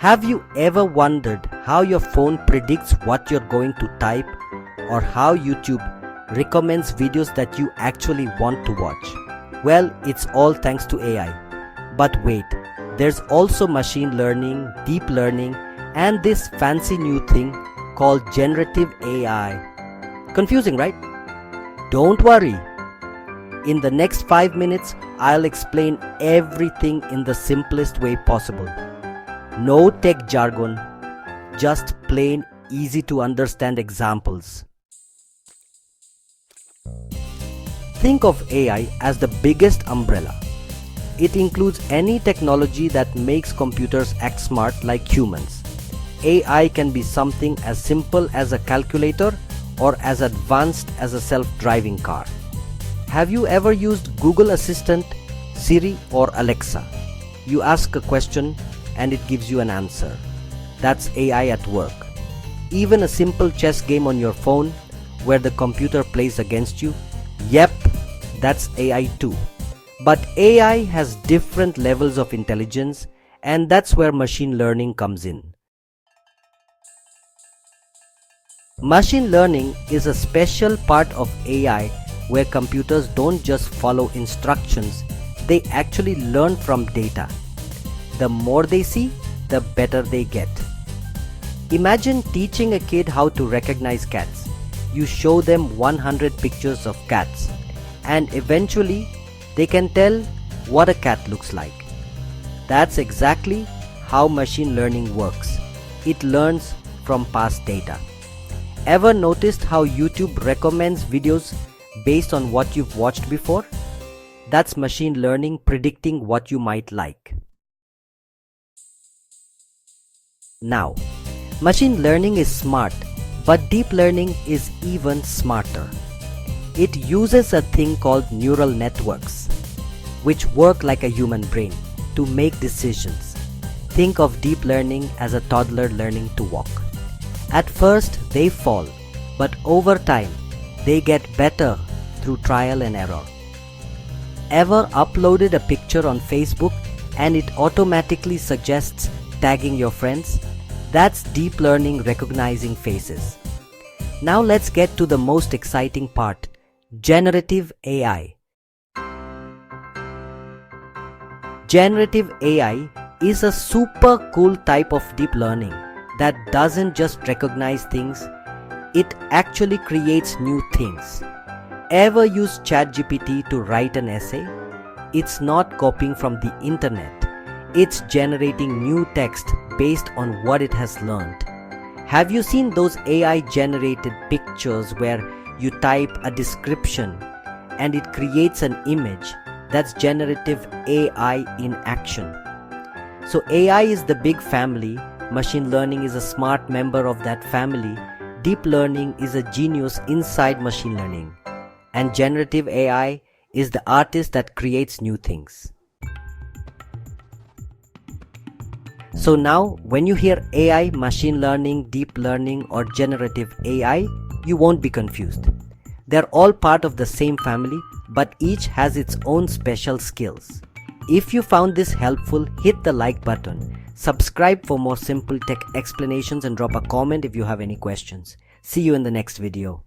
Have you ever wondered how your phone predicts what you're going to type, or how YouTube recommends videos that you actually want to watch? Well, it's all thanks to AI. But wait, there's also machine learning, deep learning, and this fancy new thing called generative AI. Confusing, right? Don't worry. In the next 5 minutes, I'll explain everything in the simplest way possible. No tech jargon, just plain easy to understand examples. Think of AI as the biggest umbrella. It includes any technology that makes computers act smart like humans. AI can be something as simple as a calculator or as advanced as a self-driving car. Have you ever used Google Assistant, Siri, or Alexa? You ask a question and it gives you an answer. That's AI at work. Even a simple chess game on your phone where the computer plays against you, yep, that's AI too. But AI has different levels of intelligence, and that's where machine learning comes in. Machine learning is a special part of AI where computers don't just follow instructions, they actually learn from data. The more they see, the better they get. Imagine teaching a kid how to recognize cats. You show them 100 pictures of cats, and eventually they can tell what a cat looks like. That's exactly how machine learning works. It learns from past data. Ever noticed how YouTube recommends videos based on what you've watched before? That's machine learning predicting what you might like. Now, machine learning is smart, but deep learning is even smarter. It uses a thing called neural networks, which work like a human brain to make decisions. Think of deep learning as a toddler learning to walk. At first, they fall, but over time, they get better through trial and error. Ever uploaded a picture on Facebook and it automatically suggests tagging your friends? That's deep learning recognizing faces. Now let's get to the most exciting part, generative AI. Generative AI is a super cool type of deep learning that doesn't just recognize things, it actually creates new things. Ever use ChatGPT to write an essay? It's not copying from the internet. It's generating new text based on what it has learned. Have you seen those AI-generated pictures where you type a description and it creates an image? That's generative AI in action. So AI is the big family, machine learning is a smart member of that family, deep learning is a genius inside machine learning, and generative AI is the artist that creates new things. So now, when you hear AI, machine learning, deep learning, or generative AI, you won't be confused. They're all part of the same family, but each has its own special skills. If you found this helpful, hit the like button. Subscribe for more simple tech explanations and drop a comment if you have any questions. See you in the next video.